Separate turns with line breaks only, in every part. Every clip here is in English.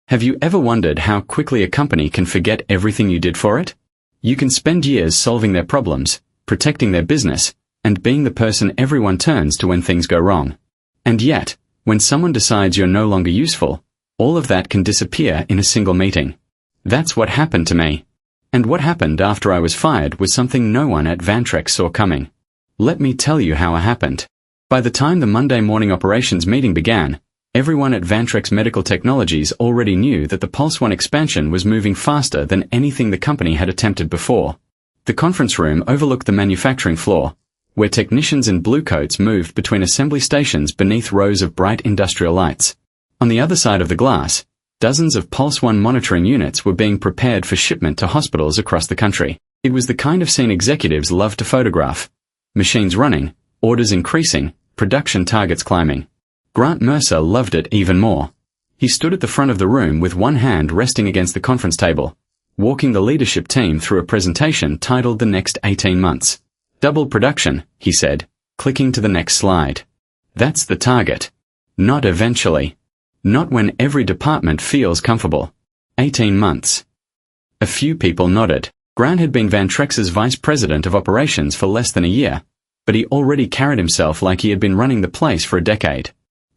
Have you ever wondered how quickly a company can forget everything you did for it? You can spend years solving their problems, protecting their business, and being the person everyone turns to when things go wrong. And yet, when someone decides you're no longer useful, all of that can disappear in a single meeting. That's what happened to me. And what happened after I was fired was something no one at Vantrex saw coming. Let me tell you how it happened. By the time the Monday morning operations meeting began, everyone at Vantrex Medical Technologies already knew that the Pulse One expansion was moving faster than anything the company had attempted before. The conference room overlooked the manufacturing floor, where technicians in blue coats moved between assembly stations beneath rows of bright industrial lights. On the other side of the glass, dozens of Pulse One monitoring units were being prepared for shipment to hospitals across the country. It was the kind of scene executives loved to photograph. Machines running, orders increasing, production targets climbing. Grant Mercer loved it even more. He stood at the front of the room with one hand resting against the conference table, walking the leadership team through a presentation titled The Next 18 Months. Double production, he said, clicking to the next slide. That's the target. Not eventually. Not when every department feels comfortable. 18 months. A few people nodded. Grant had been Vantrex's vice president of operations for less than a year, but he already carried himself like he had been running the place for a decade.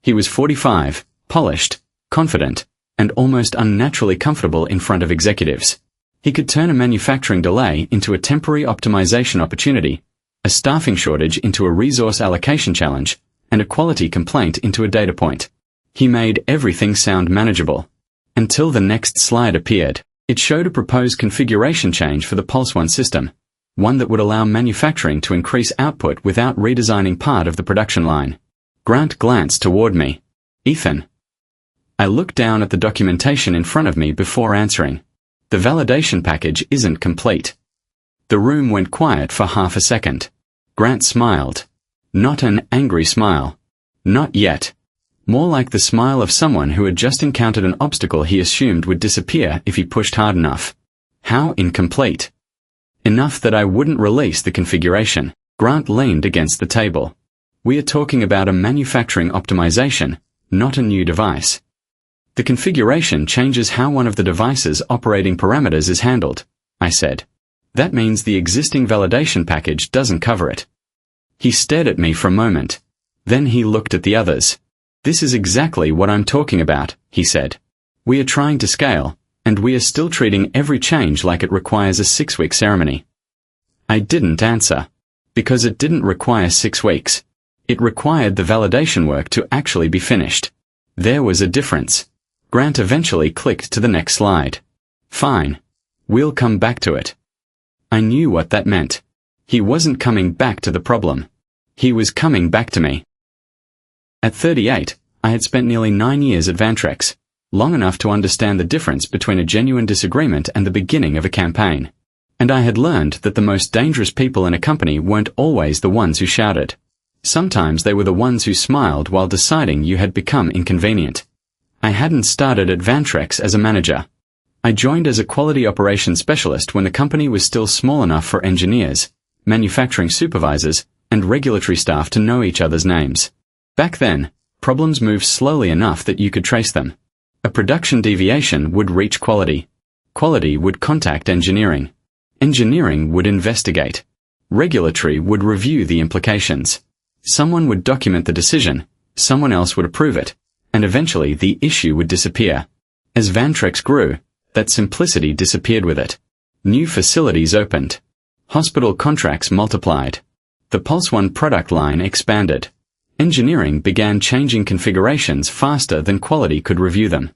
He was 45, polished, confident, and almost unnaturally comfortable in front of executives. He could turn a manufacturing delay into a temporary optimization opportunity, a staffing shortage into a resource allocation challenge, and a quality complaint into a data point. He made everything sound manageable. Until the next slide appeared. It showed a proposed configuration change for the Pulse One system, one that would allow manufacturing to increase output without redesigning part of the production line. Grant glanced toward me. Ethan. I looked down at the documentation in front of me before answering. The validation package isn't complete. The room went quiet for half a second. Grant smiled. Not an angry smile. Not yet. More like the smile of someone who had just encountered an obstacle he assumed would disappear if he pushed hard enough. How incomplete? Enough that I wouldn't release the configuration. Grant leaned against the table. We are talking about a manufacturing optimization, not a new device. The configuration changes how one of the device's operating parameters is handled, I said. That means the existing validation package doesn't cover it. He stared at me for a moment. Then he looked at the others. This is exactly what I'm talking about, he said. We are trying to scale, and we are still treating every change like it requires a 6-week ceremony. I didn't answer. Because it didn't require 6 weeks. It required the validation work to actually be finished. There was a difference. Grant eventually clicked to the next slide. Fine. We'll come back to it. I knew what that meant. He wasn't coming back to the problem. He was coming back to me. At 38, I had spent nearly 9 years at Vantrex, long enough to understand the difference between a genuine disagreement and the beginning of a campaign. And I had learned that the most dangerous people in a company weren't always the ones who shouted. Sometimes they were the ones who smiled while deciding you had become inconvenient. I hadn't started at Vantrex as a manager. I joined as a quality operations specialist when the company was still small enough for engineers, manufacturing supervisors, and regulatory staff to know each other's names. Back then, problems moved slowly enough that you could trace them. A production deviation would reach quality. Quality would contact engineering. Engineering would investigate. Regulatory would review the implications. Someone would document the decision, someone else would approve it, and eventually the issue would disappear. As Vantrex grew, that simplicity disappeared with it. New facilities opened. Hospital contracts multiplied. The Pulse One product line expanded. Engineering began changing configurations faster than quality could review them.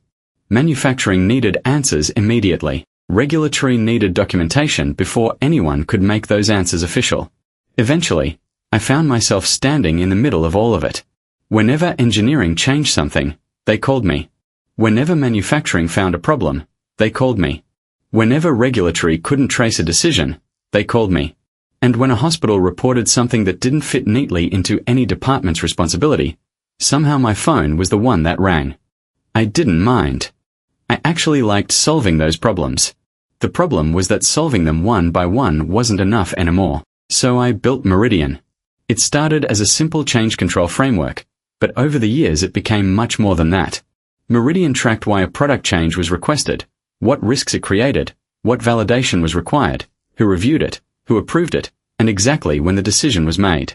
Manufacturing needed answers immediately. Regulatory needed documentation before anyone could make those answers official. Eventually, I found myself standing in the middle of all of it. Whenever engineering changed something, they called me. Whenever manufacturing found a problem, they called me. Whenever regulatory couldn't trace a decision, they called me. And when a hospital reported something that didn't fit neatly into any department's responsibility, somehow my phone was the one that rang. I didn't mind. I actually liked solving those problems. The problem was that solving them one by one wasn't enough anymore. So I built Meridian. It started as a simple change control framework, but over the years it became much more than that. Meridian tracked why a product change was requested, what risks it created, what validation was required, who reviewed it, who approved it, and exactly when the decision was made.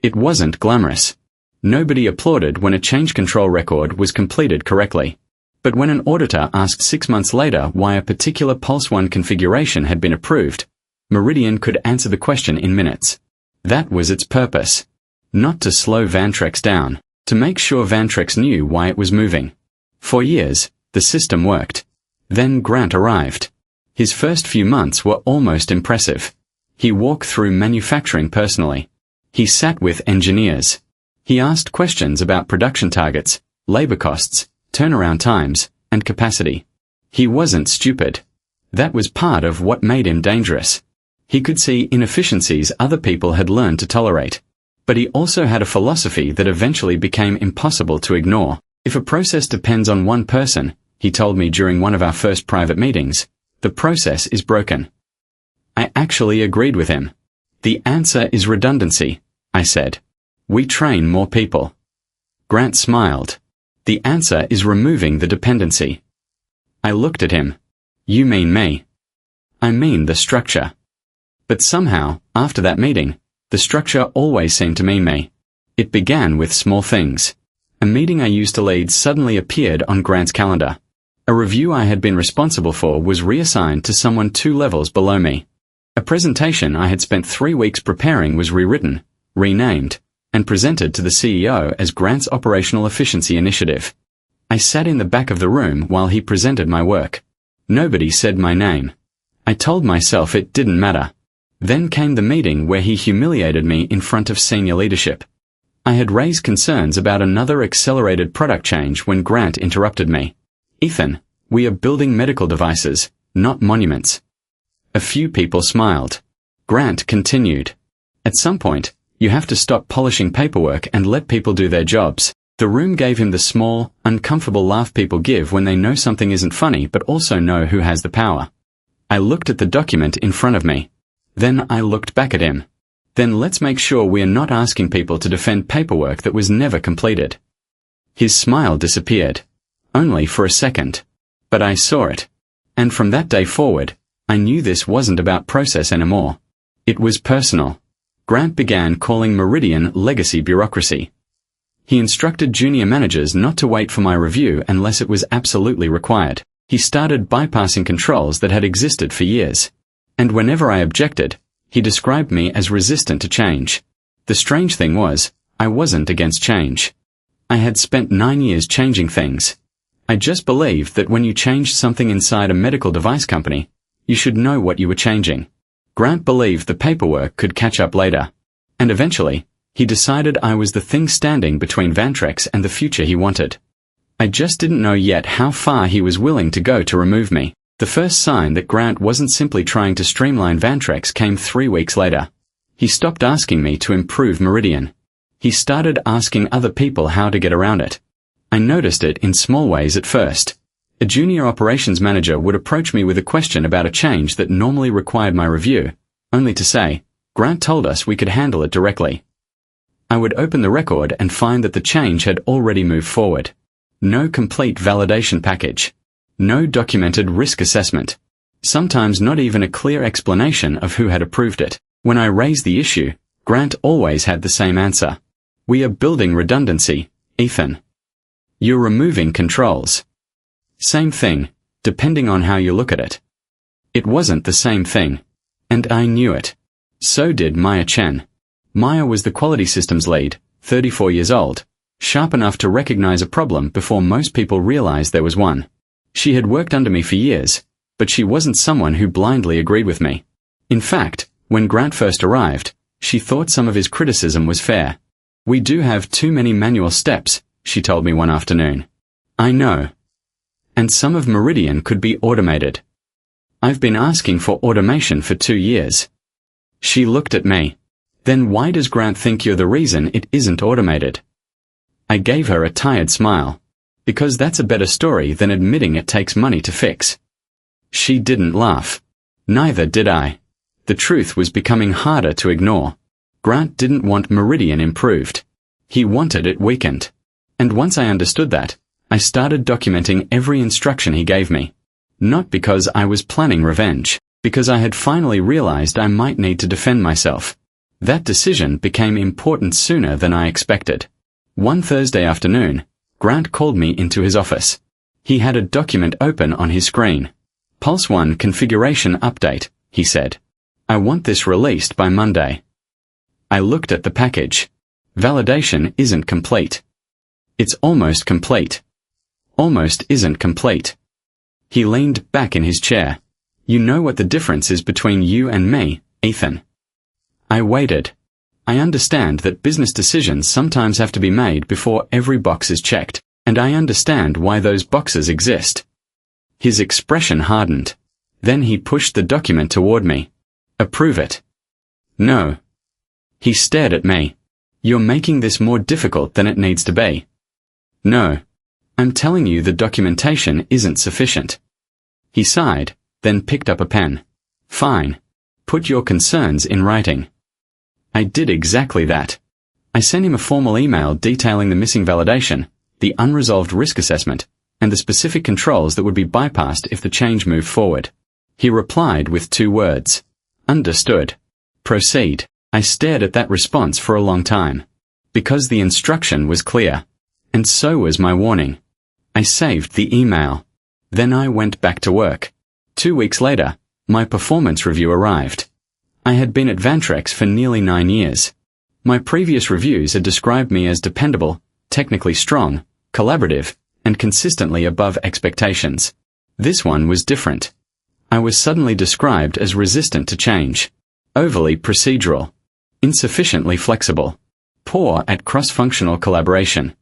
It wasn't glamorous. Nobody applauded when a change control record was completed correctly. But when an auditor asked 6 months later why a particular Pulse 1 configuration had been approved, Meridian could answer the question in minutes. That was its purpose. Not to slow Vantrex down, to make sure Vantrex knew why it was moving. For years, the system worked. Then Grant arrived. His first few months were almost impressive. He walked through manufacturing personally. He sat with engineers. He asked questions about production targets, labor costs, turnaround times, and capacity. He wasn't stupid. That was part of what made him dangerous. He could see inefficiencies other people had learned to tolerate. But he also had a philosophy that eventually became impossible to ignore. If a process depends on one person, he told me during one of our first private meetings, the process is broken. I actually agreed with him. The answer is redundancy, I said. We train more people. Grant smiled. The answer is removing the dependency. I looked at him. You mean me? I mean the structure. But somehow, after that meeting, the structure always seemed to mean me. It began with small things. A meeting I used to lead suddenly appeared on Grant's calendar. A review I had been responsible for was reassigned to someone 2 levels below me. A presentation I had spent 3 weeks preparing was rewritten, renamed, and presented to the CEO as Grant's Operational Efficiency Initiative. I sat in the back of the room while he presented my work. Nobody said my name. I told myself it didn't matter. Then came the meeting where he humiliated me in front of senior leadership. I had raised concerns about another accelerated product change when Grant interrupted me. Ethan, we are building medical devices, not monuments. A few people smiled. Grant continued. At some point, you have to stop polishing paperwork and let people do their jobs. The room gave him the small, uncomfortable laugh people give when they know something isn't funny but also know who has the power. I looked at the document in front of me. Then I looked back at him. Then let's make sure we are not asking people to defend paperwork that was never completed. His smile disappeared. Only for a second. But I saw it. And from that day forward, I knew this wasn't about process anymore. It was personal. Grant began calling Meridian legacy bureaucracy. He instructed junior managers not to wait for my review unless it was absolutely required. He started bypassing controls that had existed for years. And whenever I objected, he described me as resistant to change. The strange thing was, I wasn't against change. I had spent 9 years changing things. I just believed that when you changed something inside a medical device company, you should know what you were changing. Grant believed the paperwork could catch up later. And eventually, he decided I was the thing standing between Vantrex and the future he wanted. I just didn't know yet how far he was willing to go to remove me. The first sign that Grant wasn't simply trying to streamline Vantrex came 3 weeks later. He stopped asking me to improve Meridian. He started asking other people how to get around it. I noticed it in small ways at first. A junior operations manager would approach me with a question about a change that normally required my review, only to say, Grant told us we could handle it directly. I would open the record and find that the change had already moved forward. No complete validation package. No documented risk assessment. Sometimes not even a clear explanation of who had approved it. When I raised the issue, Grant always had the same answer. We are building redundancy, Ethan. You're removing controls. Same thing, depending on how you look at it. It wasn't the same thing. And I knew it. So did Maya Chen. Maya was the quality systems lead, 34 years old, sharp enough to recognize a problem before most people realized there was one. She had worked under me for years, but she wasn't someone who blindly agreed with me. In fact, when Grant first arrived, she thought some of his criticism was fair. We do have too many manual steps, she told me one afternoon. I know. And some of Meridian could be automated. I've been asking for automation for 2 years. She looked at me. Then why does Grant think you're the reason it isn't automated? I gave her a tired smile. Because that's a better story than admitting it takes money to fix. She didn't laugh. Neither did I. The truth was becoming harder to ignore. Grant didn't want Meridian improved. He wanted it weakened. And once I understood that, I started documenting every instruction he gave me. Not because I was planning revenge, because I had finally realized I might need to defend myself. That decision became important sooner than I expected. One Thursday afternoon, Grant called me into his office. He had a document open on his screen. Pulse 1 configuration update, he said. I want this released by Monday. I looked at the package. Validation isn't complete. It's almost complete. Almost isn't complete. He leaned back in his chair. You know what the difference is between you and me, Ethan. I waited. I understand that business decisions sometimes have to be made before every box is checked, and I understand why those boxes exist. His expression hardened. Then he pushed the document toward me. Approve it. No. He stared at me. You're making this more difficult than it needs to be. No. I'm telling you the documentation isn't sufficient. He sighed, then picked up a pen. Fine. Put your concerns in writing. I did exactly that. I sent him a formal email detailing the missing validation, the unresolved risk assessment, and the specific controls that would be bypassed if the change moved forward. He replied with 2 words. Understood. Proceed. I stared at that response for a long time. Because the instruction was clear. And so was my warning. I saved the email. Then I went back to work. 2 weeks later, my performance review arrived. I had been at Vantrex for nearly 9 years. My previous reviews had described me as dependable, technically strong, collaborative, and consistently above expectations. This one was different. I was suddenly described as resistant to change, overly procedural, insufficiently flexible, poor at cross-functional collaboration.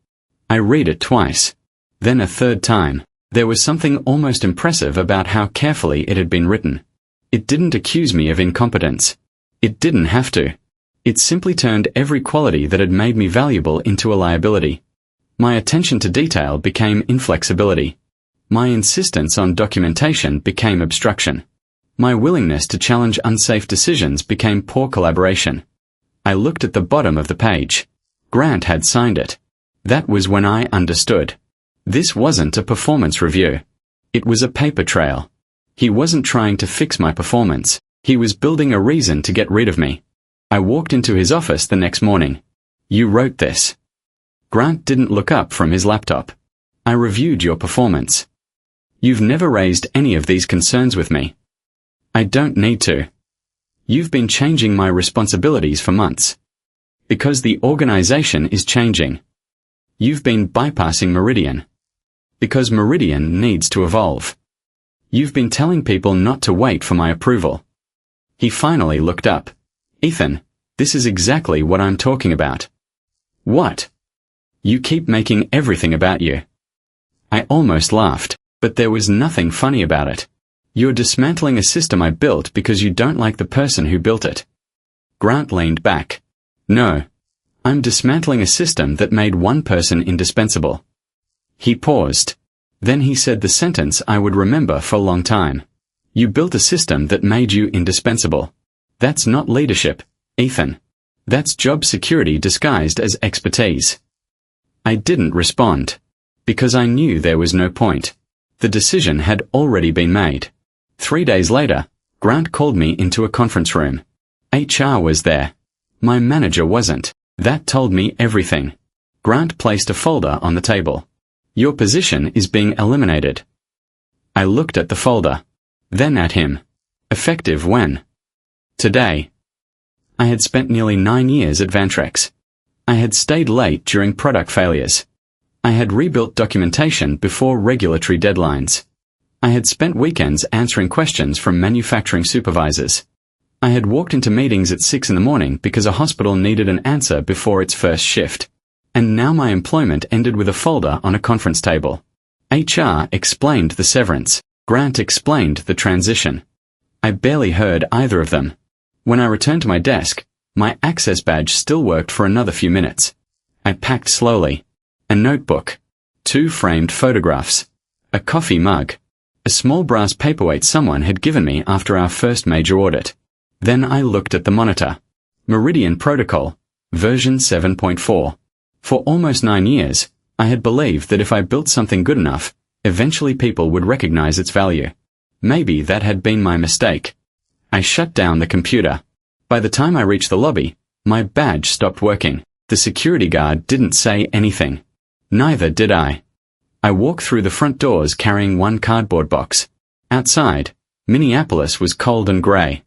I read it twice. Then a third time. There was something almost impressive about how carefully it had been written. It didn't accuse me of incompetence. It didn't have to. It simply turned every quality that had made me valuable into a liability. My attention to detail became inflexibility. My insistence on documentation became obstruction. My willingness to challenge unsafe decisions became poor collaboration. I looked at the bottom of the page. Grant had signed it. That was when I understood. This wasn't a performance review. It was a paper trail. He wasn't trying to fix my performance. He was building a reason to get rid of me. I walked into his office the next morning. You wrote this. Grant didn't look up from his laptop. I reviewed your performance. You've never raised any of these concerns with me. I don't need to. You've been changing my responsibilities for months. Because the organization is changing. You've been bypassing Meridian. Because Meridian needs to evolve. You've been telling people not to wait for my approval. He finally looked up. Ethan, this is exactly what I'm talking about. What? You keep making everything about you. I almost laughed, but there was nothing funny about it. You're dismantling a system I built because you don't like the person who built it. Grant leaned back. No. I'm dismantling a system that made one person indispensable. He paused. Then he said the sentence I would remember for a long time. You built a system that made you indispensable. That's not leadership, Ethan. That's job security disguised as expertise. I didn't respond. Because I knew there was no point. The decision had already been made. 3 days later, Grant called me into a conference room. HR was there. My manager wasn't. That told me everything. Grant placed a folder on the table. Your position is being eliminated. I looked at the folder. Then at him. Effective when? Today. I had spent nearly 9 years at Vantrex. I had stayed late during product failures. I had rebuilt documentation before regulatory deadlines. I had spent weekends answering questions from manufacturing supervisors. I had walked into meetings at 6 in the morning because a hospital needed an answer before its first shift. And now my employment ended with a folder on a conference table. HR explained the severance. Grant explained the transition. I barely heard either of them. When I returned to my desk, my access badge still worked for another few minutes. I packed slowly. A notebook. 2 framed photographs. A coffee mug. A small brass paperweight someone had given me after our first major audit. Then I looked at the monitor. Meridian Protocol, version 7.4. For almost 9 years, I had believed that if I built something good enough, eventually people would recognize its value. Maybe that had been my mistake. I shut down the computer. By the time I reached the lobby, my badge stopped working. The security guard didn't say anything. Neither did I. I walked through the front doors carrying one cardboard box. Outside, Minneapolis was cold and grey.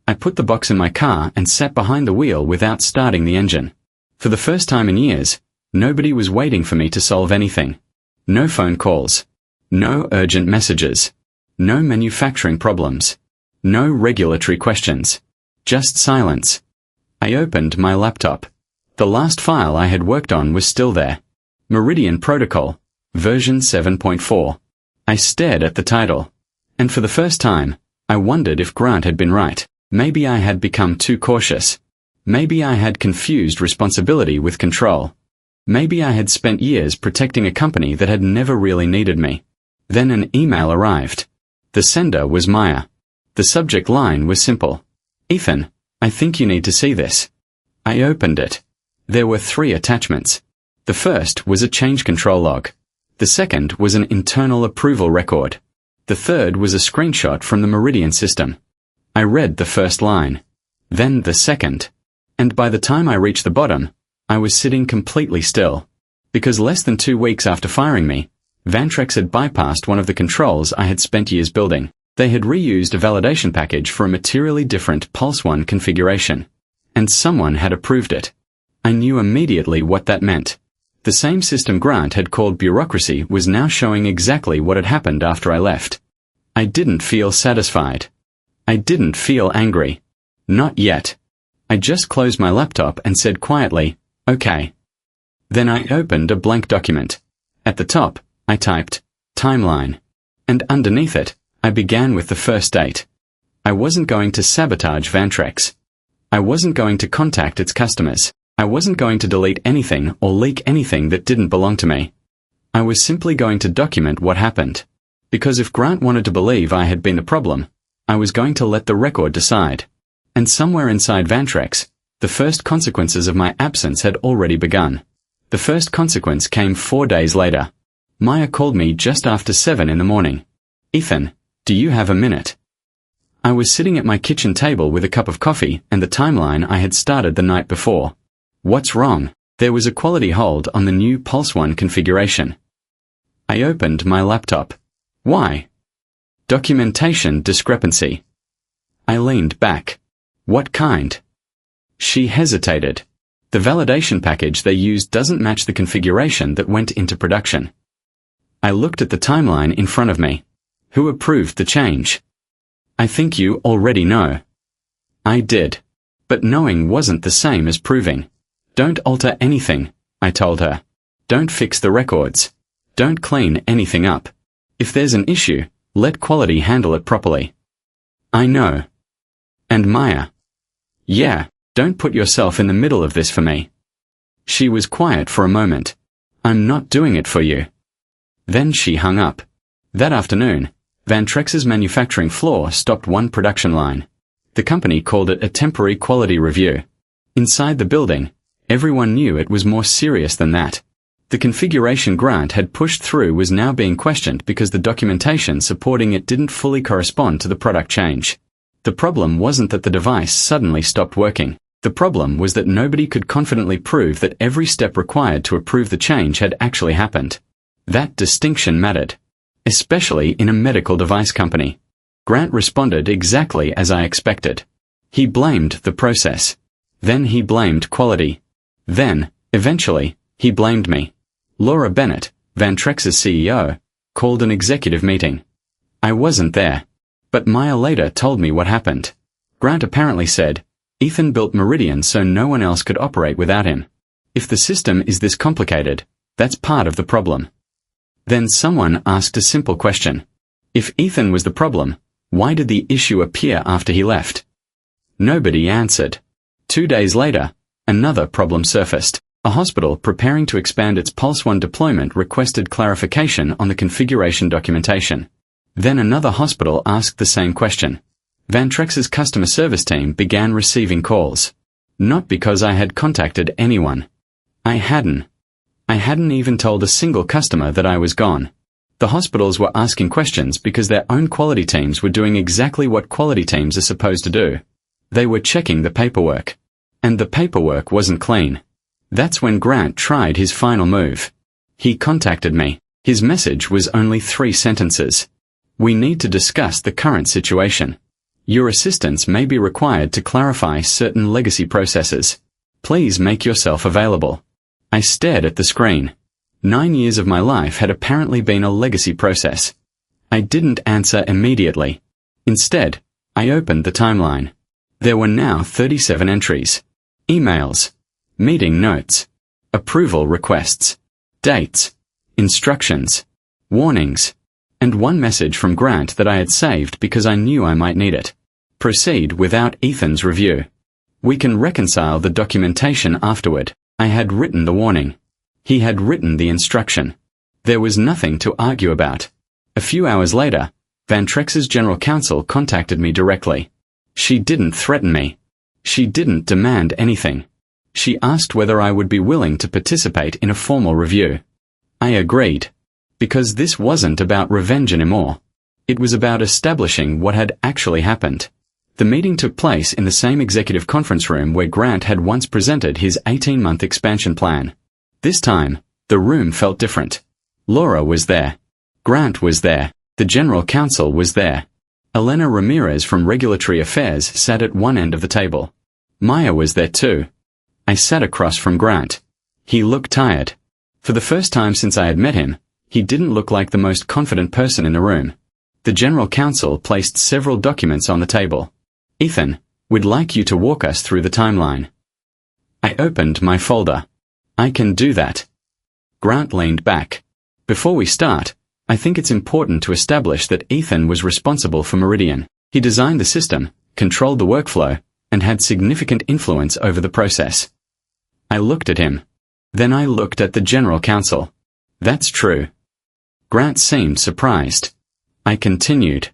I put the box in my car and sat behind the wheel without starting the engine. For the first time in years, nobody was waiting for me to solve anything. No phone calls. No urgent messages. No manufacturing problems. No regulatory questions. Just silence. I opened my laptop. The last file I had worked on was still there. Meridian Protocol, version 7.4. I stared at the title. And for the first time, I wondered if Grant had been right. Maybe I had become too cautious. Maybe I had confused responsibility with control. Maybe I had spent years protecting a company that had never really needed me. Then an email arrived. The sender was Maya. The subject line was simple. Ethan, I think you need to see this. I opened it. There were 3 attachments. The first was a change control log. The second was an internal approval record. The third was a screenshot from the Meridian system. I read the first line. Then the second. And by the time I reached the bottom, I was sitting completely still. Because less than 2 weeks after firing me, Vantrex had bypassed one of the controls I had spent years building. They had reused a validation package for a materially different Pulse 1 configuration. And someone had approved it. I knew immediately what that meant. The same system Grant had called bureaucracy was now showing exactly what had happened after I left. I didn't feel satisfied. I didn't feel angry. Not yet. I just closed my laptop and said quietly, okay. Then I opened a blank document. At the top, I typed, timeline. And underneath it, I began with the first date. I wasn't going to sabotage Vantrex. I wasn't going to contact its customers. I wasn't going to delete anything or leak anything that didn't belong to me. I was simply going to document what happened. Because if Grant wanted to believe I had been the problem, I was going to let the record decide. And somewhere inside Vantrex, the first consequences of my absence had already begun. The first consequence came 4 days later. Maya called me just after 7 in the morning. Ethan, do you have a minute? I was sitting at my kitchen table with a cup of coffee and the timeline I had started the night before. What's wrong? There was a quality hold on the new Pulse 1 configuration. I opened my laptop. Why? Documentation discrepancy. I leaned back. What kind? She hesitated. The validation package they used doesn't match the configuration that went into production. I looked at the timeline in front of me. Who approved the change? I think you already know. I did. But knowing wasn't the same as proving. Don't alter anything, I told her. Don't fix the records. Don't clean anything up. If there's an issue, let quality handle it properly. I know. And Maya. Yeah, don't put yourself in the middle of this for me. She was quiet for a moment. I'm not doing it for you. Then she hung up. That afternoon, Vantrex's manufacturing floor stopped one production line. The company called it a temporary quality review. Inside the building, everyone knew it was more serious than that. The configuration Grant had pushed through was now being questioned because the documentation supporting it didn't fully correspond to the product change. The problem wasn't that the device suddenly stopped working. The problem was that nobody could confidently prove that every step required to approve the change had actually happened. That distinction mattered, especially in a medical device company. Grant responded exactly as I expected. He blamed the process. Then he blamed quality. Then, eventually, he blamed me. Laura Bennett, Vantrex's CEO, called an executive meeting. I wasn't there. But Maya later told me what happened. Grant apparently said, Ethan built Meridian so no one else could operate without him. If the system is this complicated, that's part of the problem. Then someone asked a simple question. If Ethan was the problem, why did the issue appear after he left? Nobody answered. 2 days later, another problem surfaced. A hospital preparing to expand its Pulse 1 deployment requested clarification on the configuration documentation. Then another hospital asked the same question. Vantrex's customer service team began receiving calls. Not because I had contacted anyone. I hadn't. I hadn't even told a single customer that I was gone. The hospitals were asking questions because their own quality teams were doing exactly what quality teams are supposed to do. They were checking the paperwork. And the paperwork wasn't clean. That's when Grant tried his final move. He contacted me. His message was only 3 sentences. We need to discuss the current situation. Your assistance may be required to clarify certain legacy processes. Please make yourself available. I stared at the screen. 9 years of my life had apparently been a legacy process. I didn't answer immediately. Instead, I opened the timeline. There were now 37 entries. Emails, meeting notes, approval requests, dates, instructions, warnings, and one message from Grant that I had saved because I knew I might need it. Proceed without Ethan's review. We can reconcile the documentation afterward. I had written the warning. He had written the instruction. There was nothing to argue about. A few hours later, Vantrex's general counsel contacted me directly. She didn't threaten me. She didn't demand anything. She asked whether I would be willing to participate in a formal review. I agreed. Because this wasn't about revenge anymore. It was about establishing what had actually happened. The meeting took place in the same executive conference room where Grant had once presented his 18-month expansion plan. This time, the room felt different. Laura was there. Grant was there. The general counsel was there. Elena Ramirez from Regulatory Affairs sat at one end of the table. Maya was there too. I sat across from Grant. He looked tired. For the first time since I had met him, he didn't look like the most confident person in the room. The general counsel placed several documents on the table. Ethan, we'd like you to walk us through the timeline. I opened my folder. I can do that. Grant leaned back. Before we start, I think it's important to establish that Ethan was responsible for Meridian. He designed the system, controlled the workflow, and had significant influence over the process. I looked at him. Then I looked at the general counsel. That's true. Grant seemed surprised. I continued.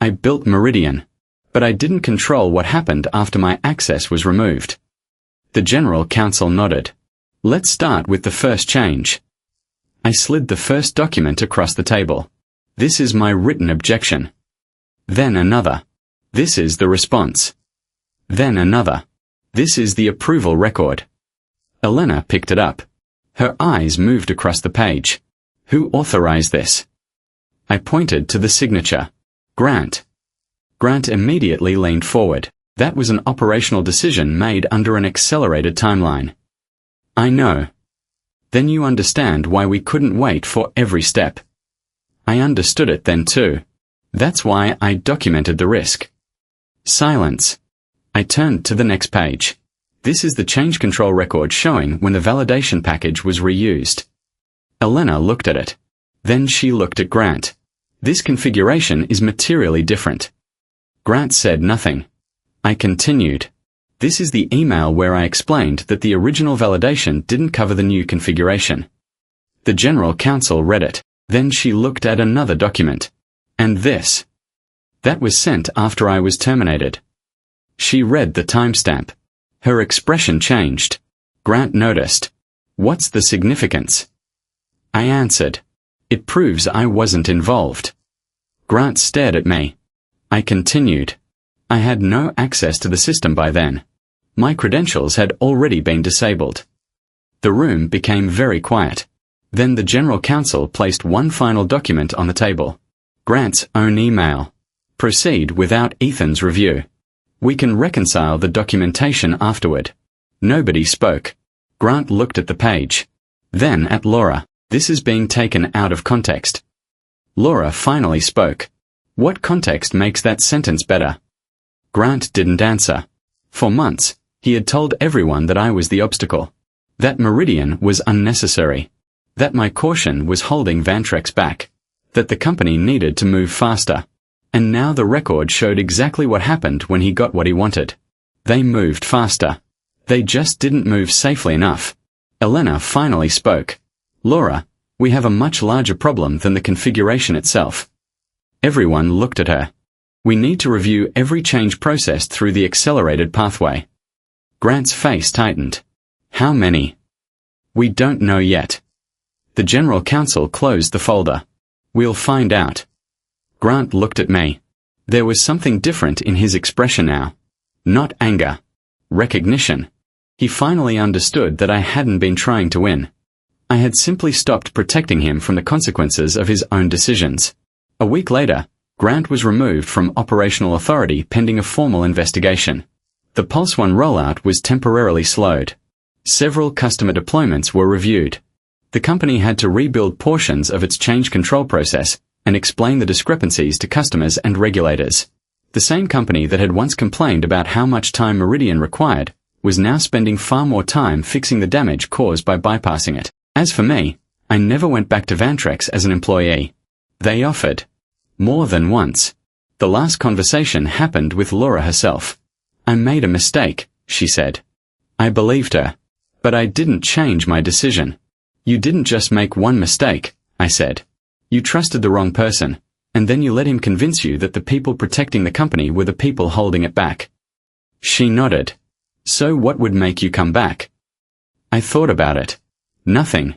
I built Meridian, but I didn't control what happened after my access was removed. The general counsel nodded. Let's start with the first change. I slid the first document across the table. This is my written objection. Then another. This is the response. Then another. This is the approval record. Elena picked it up. Her eyes moved across the page. Who authorized this? I pointed to the signature. Grant. Grant immediately leaned forward. That was an operational decision made under an accelerated timeline. I know. Then you understand why we couldn't wait for every step. I understood it then too. That's why I documented the risk. Silence. I turned to the next page. This is the change control record showing when the validation package was reused. Elena looked at it. Then she looked at Grant. This configuration is materially different. Grant said nothing. I continued. This is the email where I explained that the original validation didn't cover the new configuration. The general counsel read it. Then she looked at another document. And this. That was sent after I was terminated. She read the timestamp. Her expression changed. Grant noticed. What's the significance? I answered. It proves I wasn't involved. Grant stared at me. I continued. I had no access to the system by then. My credentials had already been disabled. The room became very quiet. Then the general counsel placed one final document on the table. Grant's own email. Proceed without Ethan's review. We can reconcile the documentation afterward. Nobody spoke. Grant looked at the page. Then at Laura. This is being taken out of context. Laura finally spoke. What context makes that sentence better? Grant didn't answer. For months, he had told everyone that I was the obstacle. That Meridian was unnecessary. That my caution was holding Vantrex back. That the company needed to move faster. And now the record showed exactly what happened when he got what he wanted. They moved faster. They just didn't move safely enough. Elena finally spoke. Laura, we have a much larger problem than the configuration itself. Everyone looked at her. We need to review every change process through the accelerated pathway. Grant's face tightened. How many? We don't know yet. The general counsel closed the folder. We'll find out. Grant looked at me. There was something different in his expression now. Not anger. Recognition. He finally understood that I hadn't been trying to win. I had simply stopped protecting him from the consequences of his own decisions. A week later, Grant was removed from operational authority pending a formal investigation. The Pulse One rollout was temporarily slowed. Several customer deployments were reviewed. The company had to rebuild portions of its change control process and explain the discrepancies to customers and regulators. The same company that had once complained about how much time Meridian required was now spending far more time fixing the damage caused by bypassing it. As for me, I never went back to Vantrex as an employee. They offered. More than once. The last conversation happened with Laura herself. I made a mistake, she said. I believed her. But I didn't change my decision. You didn't just make one mistake, I said. You trusted the wrong person, and then you let him convince you that the people protecting the company were the people holding it back. She nodded. So what would make you come back? I thought about it. Nothing.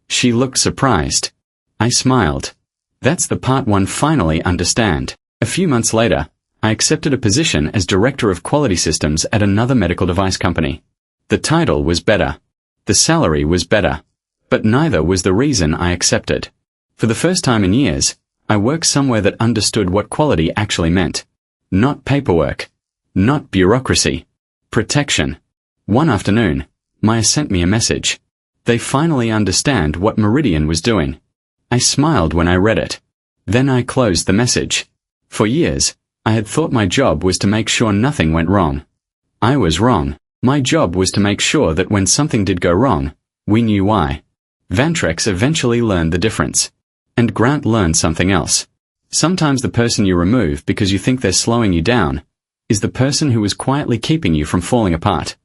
She looked surprised. I smiled. That's the part one finally understand. A few months later, I accepted a position as Director of Quality Systems at another medical device company. The title was better. The salary was better. But neither was the reason I accepted. For the first time in years, I worked somewhere that understood what quality actually meant. Not paperwork. Not bureaucracy. Protection. One afternoon, Maya sent me a message. They finally understand what Meridian was doing. I smiled when I read it. Then I closed the message. For years, I had thought my job was to make sure nothing went wrong. I was wrong. My job was to make sure that when something did go wrong, we knew why. Vantrex eventually learned the difference. And Grant learned something else. Sometimes the person you remove because you think they're slowing you down is the person who is quietly keeping you from falling apart.